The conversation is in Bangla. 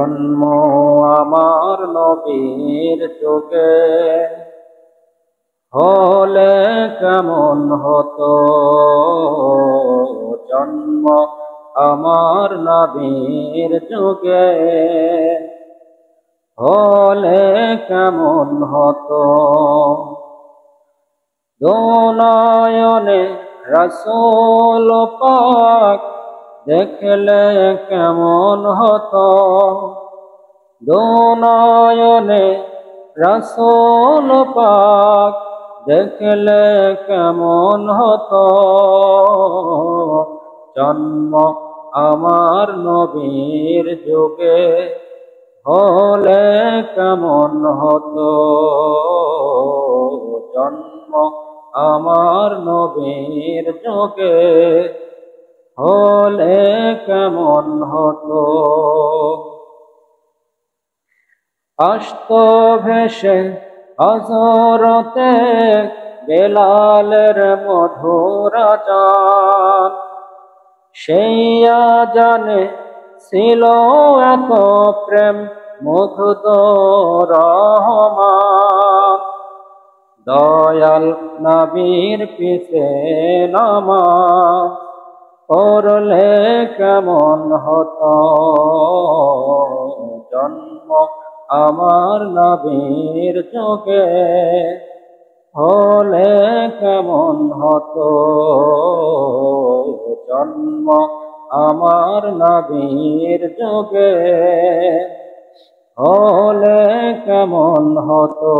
জন্ম আমার নবীর যুগে হলে কেমন হতো, জন্ম আমার নবীর যুগে হলে কেমন হতো। দুনয়নে রাসূল পাক দেখলে কেমন হতো, দুনয়নে রাসূল পাক দেখলে কেমন হতো। জন্ম আমার নবীর যুগে হলে কেমন হতো, জন্ম আমার নবীর যুগে হলে কেমন হতো। আসতো ভেসে হযরতে বেলালের মধুর আযান, সেই আযানে ছিল এত প্রেম মুগ্ধ রহমান। দয়াল নবীর পিছে নামাজ পড়লে কেমন হতো, জন্ম আমার নবীর যুগে হলে কেমন হতো, জন্ম আমার নবীর যুগে হলে কেমন হতো।